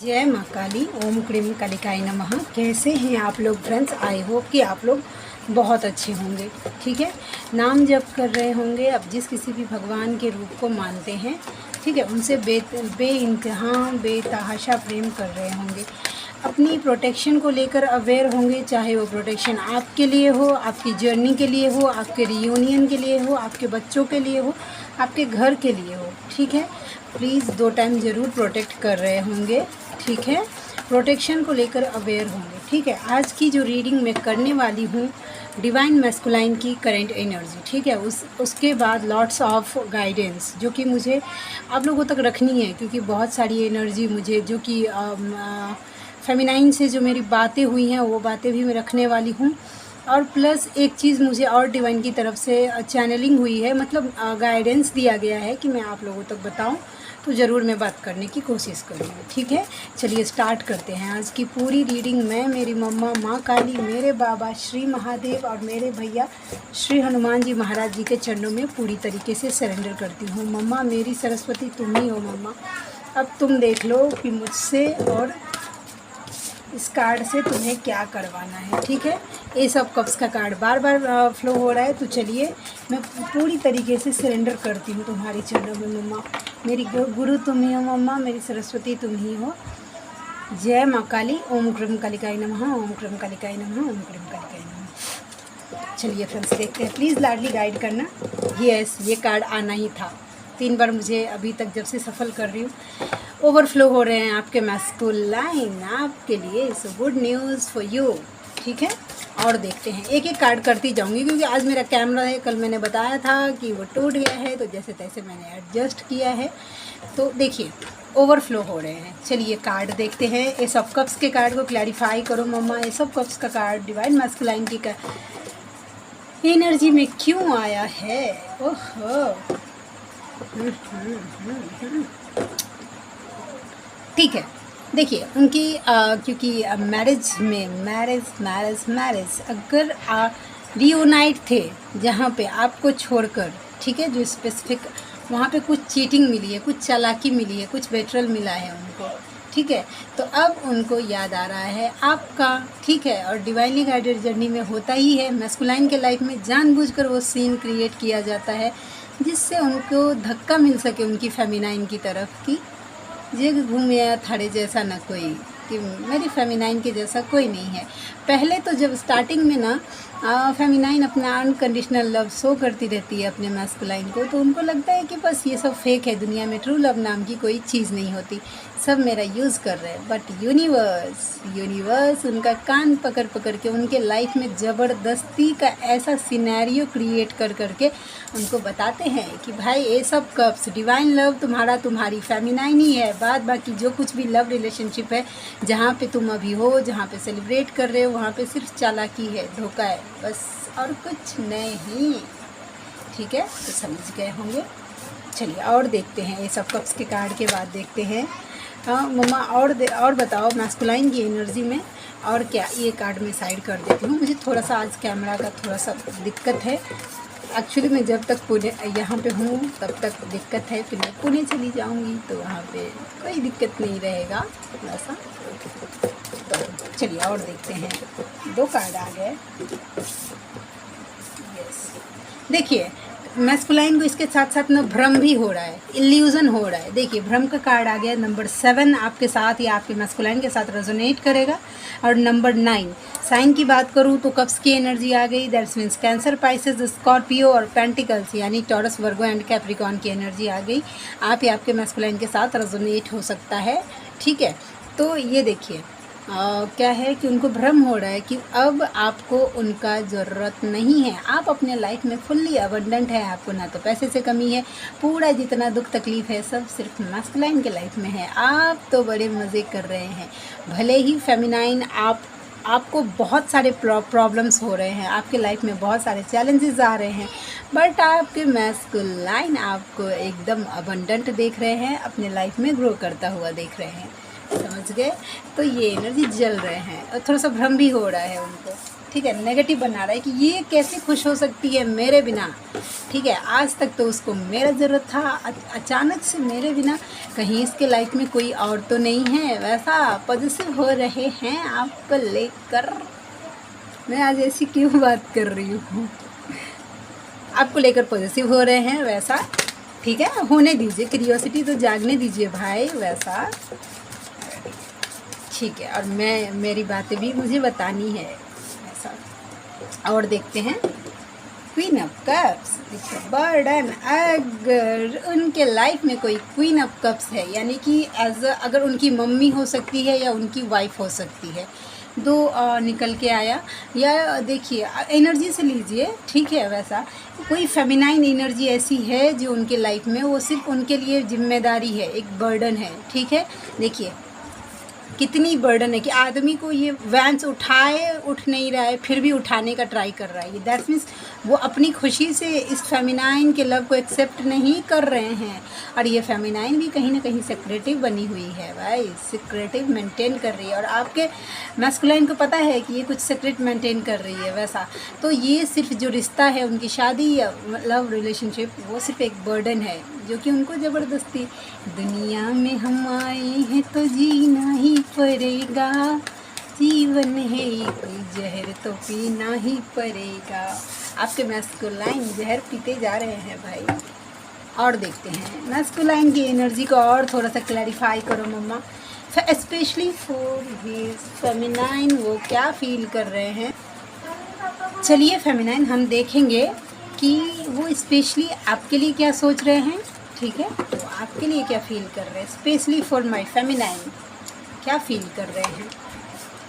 जय माँ काली। ओम क्रीम कालिकाय नमः। कैसे हैं आप लोग फ्रेंड्स? आई होप कि आप लोग बहुत अच्छे होंगे। ठीक है, नाम जप कर रहे होंगे। अब जिस किसी भी भगवान के रूप को मानते हैं, ठीक है, उनसे बेइंतहा बेतहाशा प्रेम कर रहे होंगे। अपनी प्रोटेक्शन को लेकर अवेयर होंगे, चाहे वो प्रोटेक्शन आपके लिए हो, आपकी जर्नी के लिए हो, आपके रियूनियन के लिए हो, आपके बच्चों के लिए हो, आपके घर के लिए हो। ठीक है, प्लीज़ 2 टाइम ज़रूर प्रोटेक्ट कर रहे होंगे। ठीक है, प्रोटेक्शन को लेकर अवेयर होंगे। ठीक है, आज की जो रीडिंग मैं करने वाली हूँ डिवाइन मैस्कुलाइन की करंट एनर्जी। ठीक है, उसके बाद लॉट्स ऑफ गाइडेंस जो कि मुझे आप लोगों तक रखनी है, क्योंकि बहुत सारी एनर्जी मुझे जो कि फेमिनाइन से जो मेरी बातें हुई हैं वो बातें भी मैं रखने वाली हूँ। और प्लस एक चीज़ मुझे और डिवाइन की तरफ से चैनलिंग हुई है, मतलब गाइडेंस दिया गया है कि मैं आप लोगों तक बताऊं, तो ज़रूर मैं बात करने की कोशिश करूँगी। ठीक है, चलिए स्टार्ट करते हैं आज की पूरी रीडिंग। मैं, मेरी मम्मा माँ काली, मेरे बाबा श्री महादेव और मेरे भैया श्री हनुमान जी महाराज जी के चरणों में पूरी तरीके से सरेंडर करती हूँ। मम्मा मेरी सरस्वती तुम ही हो। मम्मा अब तुम देख लो कि मुझसे और इस कार्ड से तुम्हें क्या करवाना है। ठीक है, एस ऑफ कप्स का कार्ड बार बार फ्लो हो रहा है, तो चलिए मैं पूरी तरीके से सरेंडर करती हूँ तुम्हारे चरणों में। मम्मा मेरी गुरु तुम ही हो। मम्मा मेरी सरस्वती तुम ही हो। जय माँ काली। ओम क्रम कालिकाय नमः। ओम क्रम कालिकाय नमः। ओम क्रम कालिकाय नमः। चलिए फ्रेंड्स देखते हैं, प्लीज़ लाडली गाइड करना। यस, ये कार्ड आना ही था। 3 बार मुझे अभी तक जब से सफल कर रही हूँ ओवरफ्लो हो रहे हैं आपके मैस्कुलाइन आपके लिए। So good news for you. ठीक है, और देखते हैं, एक एक कार्ड करती जाऊंगी क्योंकि आज मेरा कैमरा है, कल मैंने बताया था कि वो टूट गया है, तो जैसे तैसे मैंने एडजस्ट किया है। तो देखिए ओवरफ्लो हो रहे हैं। चलिए कार्ड देखते हैं। एस ऑफ कप्स के कार्ड को क्लैरिफाई करो मम्मा। एस ऑफ कप्स का कार्ड डिवाइन मैस्कुलाइन की एनर्जी में क्यों आया है? ओहो, ठीक है, देखिए उनकी क्योंकि मैरिज अगर रियूनाइट थे जहाँ पे आपको छोड़कर, ठीक है, जो स्पेसिफिक वहाँ पे कुछ चीटिंग मिली है, कुछ चालाकी मिली है, कुछ बेट्रल मिला है उनको। ठीक है, तो अब उनको याद आ रहा है आपका। ठीक है, और डिवाइनली गाइडेड जर्नी में होता ही है, मैस्कुलाइन के लाइफ में जानबूझकर वो सीन क्रिएट किया जाता है जिससे उनको धक्का मिल सके उनकी फेमिनाइन की तरफ की जग घूमे थारे जैसा न कोई, कि मेरी फेमिनाइन के जैसा कोई नहीं है। पहले तो जब स्टार्टिंग में ना फेमिनाइन अपना अनकंडीशनल लव शो करती रहती है अपने मैस्कुलाइन को, तो उनको लगता है कि बस ये सब फेक है, दुनिया में ट्रू लव नाम की कोई चीज़ नहीं होती, सब मेरा यूज़ कर रहे हैं। बट यूनिवर्स उनका कान पकड़ पकड़ के उनके लाइफ में ज़बरदस्ती का ऐसा सिनेरियो क्रिएट कर करके उनको बताते हैं कि भाई ये सब कप्स डिवाइन लव तुम्हारी फेमिनाइन ही है, बाद बाकी जो कुछ भी लव रिलेशनशिप है जहाँ पे तुम अभी हो, जहाँ पे सेलिब्रेट कर रहे हो, वहाँ पे सिर्फ चालाकी है, धोखा है, बस और कुछ नहीं। ठीक है, तो समझ गए होंगे। चलिए और देखते हैं, ये सब कप्स के कार्ड के बाद देखते हैं। हाँ मम्मा और बताओ मैस्कुलाइन की एनर्जी में और क्या। ये कार्ड मैं साइड कर देती हूँ, मुझे थोड़ा सा आज कैमरा का थोड़ा सा दिक्कत है। एक्चुअली मैं जब तक पुणे यहाँ पे हूँ तब तक दिक्कत है, फिर मैं पुणे चली जाऊँगी तो वहाँ पे कोई दिक्कत नहीं रहेगा थोड़ा सा। तो चलिए और देखते हैं, 2 कार्ड आ गए। यस, देखिए मैस्कुलाइन को इसके साथ साथ ना भ्रम भी हो रहा है, इल्यूज़न हो रहा है। देखिए भ्रम का कार्ड आ गया, नंबर 7 आपके साथ या आपके मैस्कुलाइन के साथ रेजोनेट करेगा। और नंबर 9 साइन की बात करूँ तो कप्स की एनर्जी आ गई, that's means cancer, Pisces, Scorpio और पेंटिकल्स यानी टॉरस, वर्गो एंड कैप्रिकॉर्न की एनर्जी आ गई। आप या आपके मैस्कुलाइन के साथ रेजोनेट हो सकता है। ठीक है, तो ये देखिए क्या है कि उनको भ्रम हो रहा है कि अब आपको उनका ज़रूरत नहीं है, आप अपने लाइफ में फुल्ली अबंडेंट है, आपको ना तो पैसे से कमी है, पूरा जितना दुख तकलीफ़ है सब सिर्फ मैस्कुलाइन के लाइफ में है। आप तो बड़े मज़े कर रहे हैं, भले ही फेमिनाइन आपको बहुत सारे प्रॉब्लम्स हो रहे हैं, आपके लाइफ में बहुत सारे चैलेंजेस आ रहे हैं, बट आपके मैस्कुलाइन आपको एकदम अबंडेंट देख रहे हैं, अपने लाइफ में ग्रो करता हुआ देख रहे हैं। समझ गए? तो ये एनर्जी जल रहे हैं और थोड़ा सा भ्रम भी हो रहा है उनको। ठीक है, नेगेटिव बना रहा है कि ये कैसे खुश हो सकती है मेरे बिना, ठीक है। आज तक तो उसको मेरा ज़रूरत था, अचानक से मेरे बिना, कहीं इसके लाइफ में कोई और तो नहीं है। वैसा पॉजिटिव हो रहे हैं आपको लेकर। मैं आज ऐसी क्यों बात कर रही हूँ, आपको लेकर पॉजिटिव हो रहे हैं वैसा, ठीक है। होने दीजिए, क्यूरियोसिटी तो जागने दीजिए भाई, वैसा ठीक है। और मेरी बातें भी मुझे बतानी है ऐसा। और देखते हैं क्वीन ऑफ कप्स, बर्डन। अगर उनके लाइफ में कोई क्वीन ऑफ कप्स है, यानी कि अगर उनकी मम्मी हो सकती है या उनकी वाइफ हो सकती है, दो निकल के आया। या देखिए एनर्जी से लीजिए, ठीक है। वैसा कोई फेमिनाइन एनर्जी ऐसी है जो उनके लाइफ में, वो सिर्फ उनके लिए जिम्मेदारी है, एक बर्डन है, ठीक है। देखिए कितनी बर्डन है कि आदमी को ये वैंस उठ नहीं रहा है, फिर भी उठाने का ट्राई कर रहा है। ये दैट मीन्स वो अपनी खुशी से इस फेमिनाइन के लव को एक्सेप्ट नहीं कर रहे हैं। और ये फेमिनाइन भी कहीं ना कहीं सिक्रेटिव बनी हुई है भाई, सिक्रेटिव मेंटेन कर रही है। और आपके मैस्कुलाइन को पता है कि ये कुछ सीक्रेट मेंटेन कर रही है वैसा। तो ये सिर्फ जो रिश्ता है उनकी शादी या लव रिलेशनशिप, वो सिर्फ एक बर्डन है जो कि उनको ज़बरदस्ती, दुनिया में हम आए हैं तो जीना ही पड़ेगा, जीवन है एक जहर तो पीना ही पड़ेगा। आपके मैस्कुलाइन जहर पीते जा रहे हैं भाई। और देखते हैं मैस्कुलाइन की एनर्जी को और थोड़ा सा क्लैरिफाई करो मम्मा, स्पेशली फॉर हिज फेमिनाइन, वो क्या फील कर रहे हैं। चलिए फेमिनाइन हम देखेंगे कि वो स्पेशली आपके लिए क्या सोच रहे हैं, ठीक है। तो आपके लिए क्या फील कर रहे हैं, स्पेशली फॉर माय फेमिनाइन क्या फील कर रहे हैं।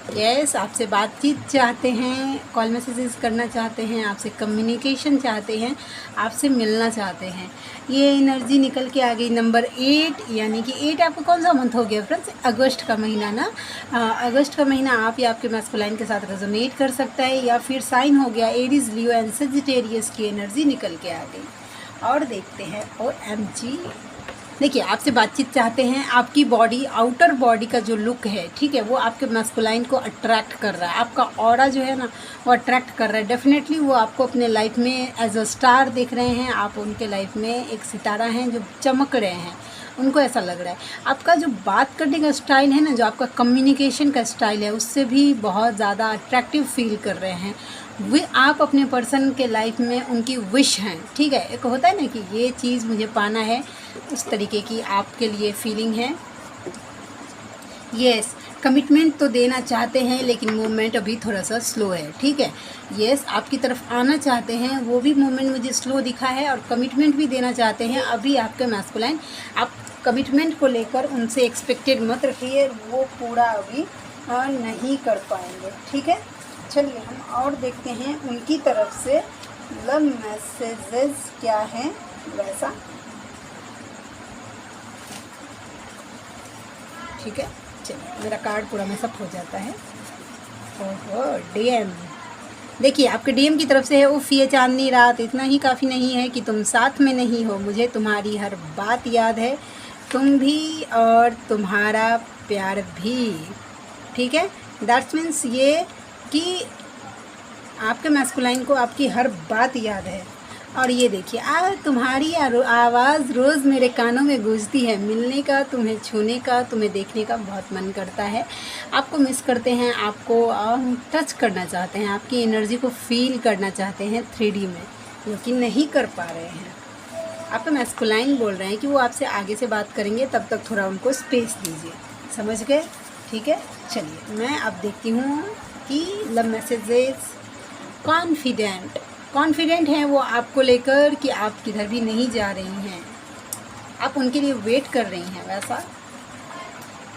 यस, आपसे बातचीत चाहते हैं, कॉल मैसेजेस करना चाहते हैं, आपसे कम्युनिकेशन चाहते हैं, आपसे मिलना चाहते हैं। ये एनर्जी निकल के आ गई नंबर 8, यानी कि 8 आपका कौन सा मंथ हो गया फ्रेंड्स, अगस्त का महीना ना। अगस्त का महीना आप या आपके मैस्कुलाइन के साथ रेजोनेट कर सकता है, या फिर साइन हो गया एरीज, लियो एंड सजिटेरियस की एनर्जी निकल के आ गई। और देखते हैं OMG। देखिए आपसे बातचीत चाहते हैं, आपकी बॉडी, आउटर बॉडी का जो लुक है, ठीक है, वो आपके मैस्कुलाइन को अट्रैक्ट कर रहा है। आपका ऑरा जो है ना वो अट्रैक्ट कर रहा है। डेफिनेटली वो आपको अपने लाइफ में एज अ स्टार देख रहे हैं, आप उनके लाइफ में एक सितारा हैं जो चमक रहे हैं, उनको ऐसा लग रहा है। आपका जो बात करने का स्टाइल है ना, जो आपका कम्युनिकेशन का स्टाइल है, उससे भी बहुत ज़्यादा अट्रैक्टिव फील कर रहे हैं। वे आप अपने पर्सन के लाइफ में उनकी विश हैं, ठीक है। एक होता है ना कि ये चीज़ मुझे पाना है, उस तरीके की आपके लिए फीलिंग है। यस, कमिटमेंट तो देना चाहते हैं लेकिन मूवमेंट अभी थोड़ा सा स्लो है, ठीक है। यस, आपकी तरफ आना चाहते हैं, वो भी मूवमेंट मुझे स्लो दिखा है। और कमिटमेंट भी देना चाहते हैं अभी आपके मैस्कुलाइन। आप कमिटमेंट को लेकर उनसे एक्सपेक्टेड मत रखिए, वो पूरा अभी नहीं कर पाएंगे, ठीक है। चलिए हम और देखते हैं उनकी तरफ से लव मैसेजेस क्या हैं वैसा, ठीक है। चलिए मेरा कार्ड पूरा मैसअप हो जाता है। ओहो, DM देखिए आपके DM की तरफ से है, उफ़ ये चांदनी रात इतना ही काफ़ी नहीं है कि तुम साथ में नहीं हो, मुझे तुम्हारी हर बात याद है, तुम भी और तुम्हारा प्यार भी, ठीक है। दैट्स मीन्स ये कि आपके मैस्कुलाइन को आपकी हर बात याद है। और ये देखिए तुम्हारी आवाज़ रोज़ मेरे कानों में गूंजती है, मिलने का, तुम्हें छूने का, तुम्हें देखने का बहुत मन करता है। आपको मिस करते हैं, आपको टच करना चाहते हैं, आपकी एनर्जी को फील करना चाहते हैं 3D में, लेकिन नहीं कर पा रहे हैं। आपका मैस्कुलाइन बोल रहे हैं कि वो आपसे आगे से बात करेंगे, तब तक थोड़ा उनको स्पेस दीजिए, समझ गए, ठीक है। चलिए मैं अब देखती हूँ कि लव मैसेजेस। कॉन्फिडेंट हैं वो आपको लेकर कि आप किधर भी नहीं जा रही हैं, आप उनके लिए वेट कर रही हैं वैसा।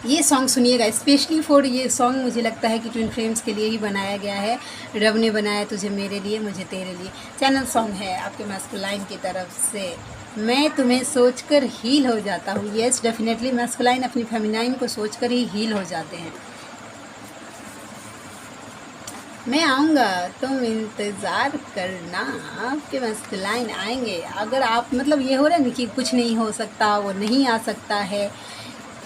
ये सॉन्ग सुनिएगा, स्पेशली फॉर ये सॉन्ग मुझे लगता है कि ट्विन फ्लेम्स के लिए ही बनाया गया है। रब ने बनाया तुझे मेरे लिए, मुझे तेरे लिए, चैनल सॉन्ग है आपके मैस्कुलाइन की तरफ से। मैं तुम्हें सोचकर हील हो जाता हूँ। येस, डेफिनेटली मैस्कुलाइन अपनी फेमिनाइन को सोचकर ही हील हो जाते हैं। मैं आऊँगा, तुम इंतज़ार करना, आपके मैस्कुलाइन आएंगे। अगर आप मतलब ये हो रहा है ना कि कुछ नहीं हो सकता, वो नहीं आ सकता है,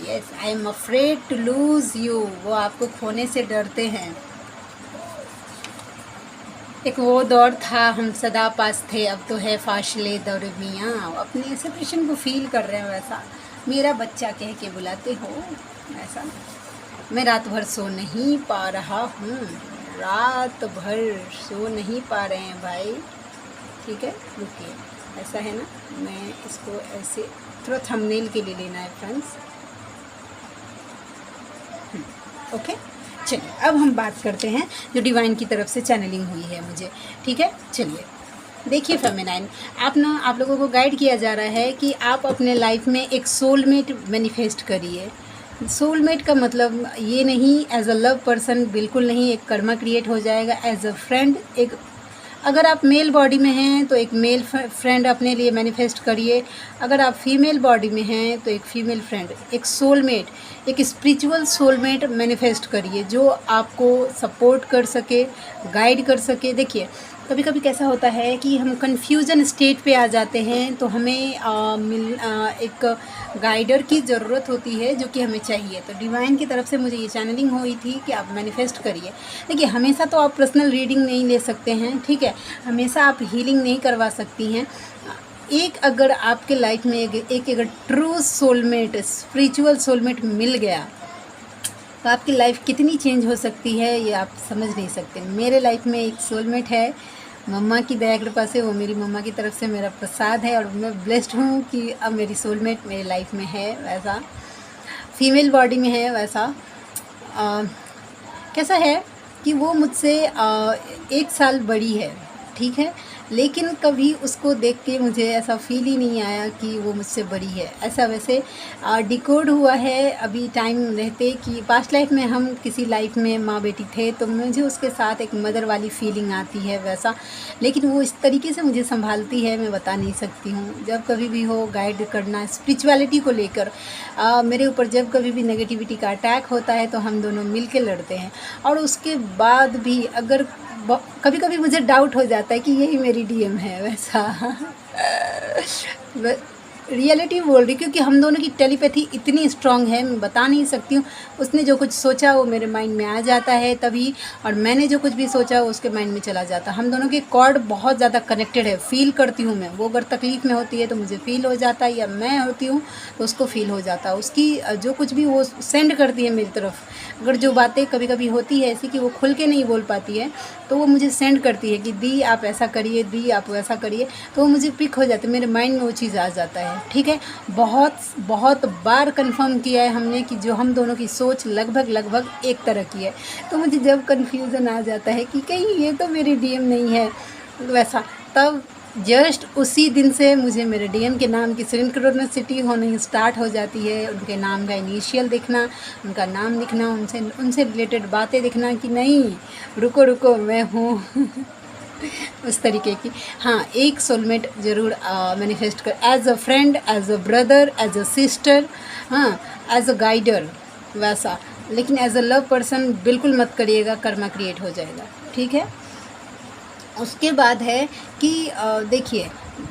yes, I am afraid to lose you, वो आपको खोने से डरते हैं। एक वो दौर था हम सदा पास थे, अब तो है फासले दरमियाँ। अपने सेपरेशन को फील कर रहे हैं वैसा। मेरा बच्चा कह के बुलाते हो ऐसा। मैं रात भर सो नहीं पा रहा हूँ, रात भर सो नहीं पा रहे हैं भाई। ठीक है, रुकिए, ऐसा है ना, मैं इसको ऐसे थोड़ा थंबनेल के लिए लेना है फ्रेंड्स। ओके, चलिए अब हम बात करते हैं जो डिवाइन की तरफ से चैनलिंग हुई है मुझे। ठीक है, चलिए देखिए फेमिनाइन, आप लोगों को गाइड किया जा रहा है कि आप अपने लाइफ में एक सोलमेट मैनिफेस्ट करिए। सोलमेट का मतलब ये नहीं एज अ लव पर्सन, बिल्कुल नहीं। एक कर्मा क्रिएट हो जाएगा एज अ फ्रेंड। एक अगर आप मेल बॉडी में हैं तो एक मेल फ्रेंड अपने लिए मैनिफेस्ट करिए। अगर आप फीमेल बॉडी में हैं तो एक फीमेल फ्रेंड, एक सोलमेट, एक स्पिरिचुअल सोलमेट मैनिफेस्ट करिए जो आपको सपोर्ट कर सके, गाइड कर सके। देखिए कभी कभी कैसा होता है कि हम कंफ्यूजन स्टेट पे आ जाते हैं, तो हमें एक गाइडर की ज़रूरत होती है जो कि हमें चाहिए। तो डिवाइन की तरफ से मुझे ये चैनलिंग हुई थी कि आप मैनिफेस्ट करिए। देखिए हमेशा तो आप पर्सनल रीडिंग नहीं ले सकते हैं, ठीक है, हमेशा आप हीलिंग नहीं करवा सकती हैं। एक अगर आपके लाइफ में एक अगर ट्रू सोलमेट, स्पिरिचुअल सोलमेट मिल गया तो आपकी लाइफ कितनी चेंज हो सकती है ये आप समझ नहीं सकते। मेरे लाइफ में एक सोलमेट है, मम्मा की दया कृपा से, वो मेरी मम्मा की तरफ से मेरा प्रसाद है और मैं ब्लेस्ड हूँ कि अब मेरी सोलमेट मेरी लाइफ में है। वैसा फीमेल बॉडी में है। वैसा कैसा है कि वो मुझसे 1 साल बड़ी है, ठीक है, लेकिन कभी उसको देख के मुझे ऐसा फील ही नहीं आया कि वो मुझसे बड़ी है। ऐसा वैसे डिकोड हुआ है अभी टाइम रहते कि पास्ट लाइफ में हम किसी लाइफ में माँ बेटी थे, तो मुझे उसके साथ एक मदर वाली फीलिंग आती है वैसा। लेकिन वो इस तरीके से मुझे संभालती है, मैं बता नहीं सकती हूँ। जब कभी भी हो गाइड करना स्पिरिचुअलिटी को लेकर, मेरे ऊपर जब कभी भी नेगेटिविटी का अटैक होता है तो हम दोनों मिल के लड़ते हैं। और उसके बाद भी अगर कभी कभी मुझे डाउट हो जाता है कि यही मेरी डीएम है वैसा। रियलिटी बोल रही, क्योंकि हम दोनों की टेलीपैथी इतनी स्ट्रांग है, मैं बता नहीं सकती हूँ। उसने जो कुछ सोचा वो मेरे माइंड में आ जाता है तभी, और मैंने जो कुछ भी सोचा वो उसके माइंड में चला जाता है। हम दोनों के कॉर्ड बहुत ज़्यादा कनेक्टेड है, फील करती हूँ मैं। वो अगर तकलीफ़ में होती है तो मुझे फील हो जाता है, या मैं होती हूँ तो उसको फील हो जाता है। उसकी जो कुछ भी वो सेंड करती है मेरी तरफ, अगर जो बातें कभी कभी होती है ऐसी कि वो खुल के नहीं बोल पाती है, तो वो मुझे सेंड करती है कि दी आप ऐसा करिए, दी आप वैसा करिए, तो वो मुझे पिक हो जाती है, मेरे माइंड में वो चीज़ आ जाता है। ठीक है, बहुत बार कंफर्म किया है हमने कि जो हम दोनों की सोच लगभग एक तरह की है। तो मुझे जब कन्फ्यूज़न आ जाता है कि कहीं ये तो मेरी डीएम नहीं है वैसा, तब जस्ट उसी दिन से मुझे मेरे डीएम के नाम की सिंक्रोनिसिटी होनी स्टार्ट हो जाती है। उनके नाम का इनिशियल दिखना, उनका नाम दिखना, उनसे रिलेटेड बातें दिखना कि नहीं रुको मैं हूँ। उस तरीके की। हाँ, एक सोलमेट ज़रूर मैनिफेस्ट कर, as a friend, as a brother, as a sister, हाँ, एज अ गाइडर वैसा। लेकिन एज अ लव पर्सन बिल्कुल मत करिएगा, कर्मा क्रिएट हो जाएगा। ठीक है, उसके बाद है कि देखिए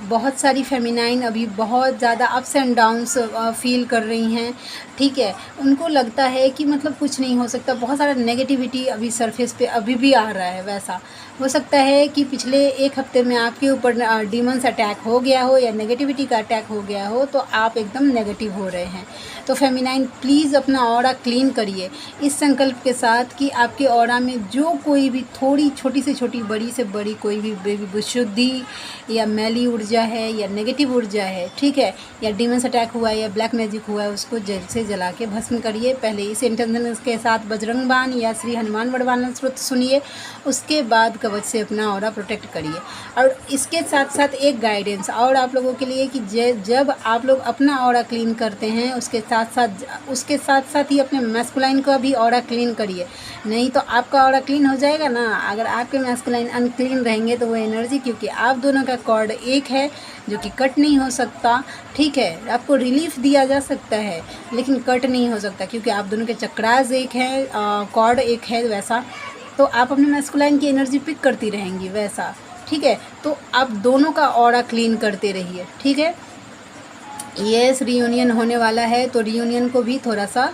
बहुत सारी फेमिनाइन अभी बहुत ज़्यादा अप्स एंड डाउन्स फील कर रही हैं। ठीक है, उनको लगता है कि मतलब कुछ नहीं हो सकता, बहुत सारा नेगेटिविटी अभी सरफेस पे अभी भी आ रहा है वैसा। हो सकता है कि पिछले 1 हफ्ते में आपके ऊपर डीमंस अटैक हो गया हो या नेगेटिविटी का अटैक हो गया हो, तो आप एकदम नेगेटिव हो रहे हैं। तो फेमिनाइन प्लीज़ अपना ऑरा क्लीन करिए इस संकल्प के साथ कि आपके ऑरा में जो कोई भी थोड़ी छोटी से छोटी, बड़ी से बड़ी कोई भी विशुद्धि या मैली ऊर्जा है या नेगेटिव ऊर्जा है, ठीक है, या डीमंस अटैक हुआ है या ब्लैक मैजिक हुआ है, उसको जल से जला के भस्म करिए। पहले इस इंटेंशन के साथ बजरंग बाण या श्री हनुमान वरदान स्रोत सुनिए, उसके बाद कवच से अपना ऑरा प्रोटेक्ट करिए। और इसके साथ साथ एक गाइडेंस और आप लोगों के लिए कि जब आप लोग अपना ऑरा क्लीन करते हैं उसके साथ साथ ही अपने मैस्कुलाइन का भी ऑरा क्लीन करिए। नहीं तो आपका ऑरा क्लीन हो जाएगा ना, अगर आपके मैस्कुलाइन अनक्लीन रहेंगे तो वो एनर्जी, क्योंकि आप दोनों का कॉर्ड एक है जो कि कट नहीं हो सकता। ठीक है, आपको रिलीफ दिया जा सकता है लेकिन कट नहीं हो सकता, क्योंकि आप दोनों के चक्रास एक हैं, कॉर्ड एक है वैसा। तो आप अपने मैस्कुलाइन की एनर्जी पिक करती रहेंगी वैसा। ठीक है, तो आप दोनों का ऑरा क्लीन करते रहिए। ठीक है, यस, रीयूनियन होने वाला है, तो रीयूनियन को भी थोड़ा सा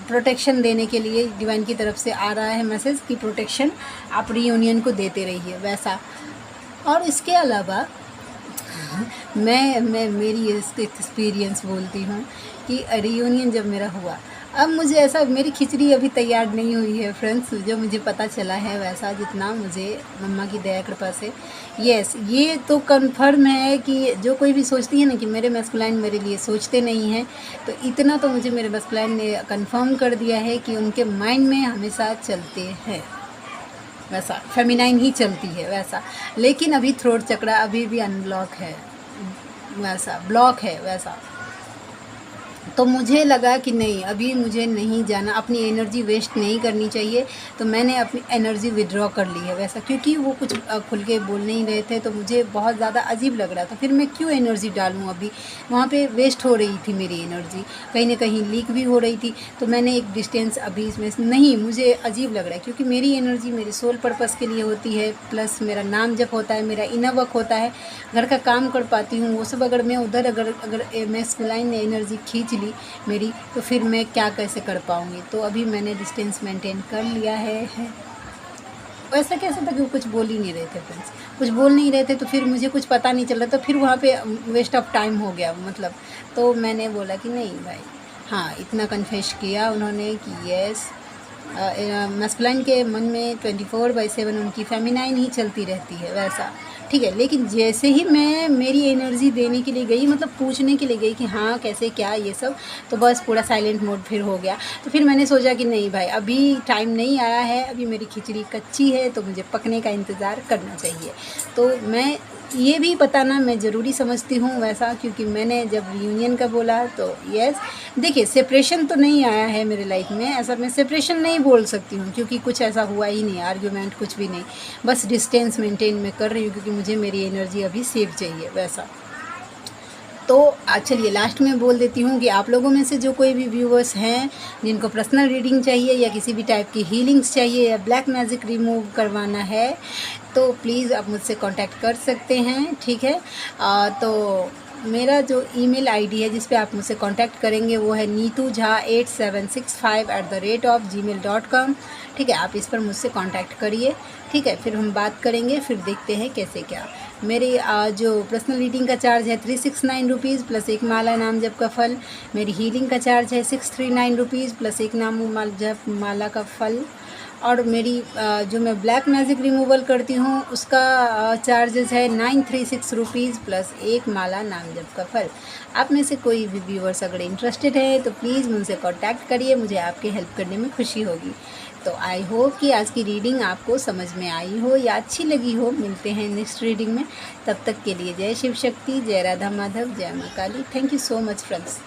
प्रोटेक्शन देने के लिए डिवाइन की तरफ से आ रहा है मैसेज कि प्रोटेक्शन आप रीयूनियन को देते रहिए वैसा। और इसके अलावा मैं मेरी एक्सपीरियंस बोलती हूँ कि रीयूनियन जब मेरा हुआ, अब मुझे ऐसा, मेरी खिचड़ी अभी तैयार नहीं हुई है फ्रेंड्स, जो मुझे पता चला है वैसा, जितना मुझे मम्मा की दया कृपा से। यस, ये तो कंफर्म है कि जो कोई भी सोचती है ना कि मेरे मैस्कुलाइन मेरे लिए सोचते नहीं हैं, तो इतना तो मुझे मेरे मैस्कुलाइन ने कंफर्म कर दिया है कि उनके माइंड में हमेशा चलते हैं वैसा, फेमिनाइन ही चलती है वैसा। लेकिन अभी थ्रोट चक्रा अभी भी अनब्लॉक है वैसा, ब्लॉक है वैसा। तो मुझे लगा कि नहीं, अभी मुझे नहीं जाना, अपनी एनर्जी वेस्ट नहीं करनी चाहिए, तो मैंने अपनी एनर्जी विड्रॉ कर ली है वैसा, क्योंकि वो कुछ खुल के बोल नहीं रहे थे, तो मुझे बहुत ज़्यादा अजीब लग रहा था। फिर मैं क्यों एनर्जी डालूँ, अभी वहाँ पे वेस्ट हो रही थी मेरी एनर्जी, कहीं ना कहीं लीक भी हो रही थी। तो मैंने एक डिस्टेंस अभी इसमें नहीं, मुझे अजीब लग रहा है, क्योंकि मेरी एनर्जी मेरे सोल पर्पस के लिए होती है, प्लस मेरा नाम जप होता है, मेरा इनर वर्क होता है, घर का काम कर पाती हूँ, वो सब। अगर मैं उधर अगर मैस्कुलाइन ने एनर्जी खींच ली मेरी, तो फिर मैं क्या कैसे कर पाऊँगी। तो अभी मैंने डिस्टेंस मेंटेन कर लिया है। ऐसा कैसे था कि वो कुछ बोल ही नहीं रहे थे फ्रेंड्स, कुछ बोल नहीं रहे थे, तो फिर मुझे कुछ पता नहीं चल रहा, तो फिर वहाँ पे वेस्ट ऑफ टाइम हो गया मतलब। तो मैंने बोला कि नहीं भाई, हाँ, इतना कन्फेस किया उन्होंने कि यस, मैस्कुलाइन के मन में 24/7 उनकी फेमिनाइन ही चलती रहती है वैसा, ठीक है। लेकिन जैसे ही मैं मेरी एनर्जी देने के लिए गई, मतलब पूछने के लिए गई कि हाँ कैसे क्या ये सब, तो बस पूरा साइलेंट मोड फिर हो गया। तो फिर मैंने सोचा कि नहीं भाई, अभी टाइम नहीं आया है, अभी मेरी खिचड़ी कच्ची है, तो मुझे पकने का इंतज़ार करना चाहिए। तो मैं ये भी बताना मैं ज़रूरी समझती हूँ वैसा, क्योंकि मैंने जब रियूनियन का बोला तो यस, देखिए सेपरेशन तो नहीं आया है मेरे लाइफ में, ऐसा मैं सेपरेशन नहीं बोल सकती हूँ, क्योंकि कुछ ऐसा हुआ ही नहीं, आर्ग्यूमेंट कुछ भी नहीं, बस डिस्टेंस मेंटेन मैं कर रही हूँ, क्योंकि मुझे मेरी एनर्जी अभी सेफ चाहिए वैसा। तो चलिए लास्ट में बोल देती हूँ कि आप लोगों में से जो कोई भी व्यूवर्स हैं जिनको पर्सनल रीडिंग चाहिए, या किसी भी टाइप की हीलिंग्स चाहिए, या ब्लैक मैजिक रिमूव करवाना है, तो प्लीज़ आप मुझसे कांटेक्ट कर सकते हैं, ठीक है। तो मेरा जो ईमेल आईडी है जिस पे आप मुझसे कांटेक्ट करेंगे वो है neetujha8765@gmail.com, ठीक है। आप इस पर मुझसे कांटेक्ट करिए, ठीक है। फिर हम बात करेंगे, फिर देखते हैं कैसे क्या। मेरी जो पर्सनल रीडिंग का चार्ज है 369 रुपीज़ प्लस एक माला नाम जप का फल। मेरी हीलिंग का चार्ज है 639 रुपीज़ प्लस एक नाम जप माला का फल। और मेरी जो मैं ब्लैक मैजिक रिमूवल करती हूँ उसका चार्जेस है 936 रुपीज़ प्लस एक माला नाम जप का फल। आप में से कोई भी व्यूवर्स अगर इंटरेस्टेड है तो प्लीज़ मुझसे कांटेक्ट करिए, मुझे आपकी हेल्प करने में खुशी होगी। तो आई होप कि आज की रीडिंग आपको समझ में आई हो या अच्छी लगी हो। मिलते हैं नेक्स्ट रीडिंग में, तब तक के लिए जय शिव शक्ति, जय राधा माधव, जय माँ Kali. Thank you so much friends.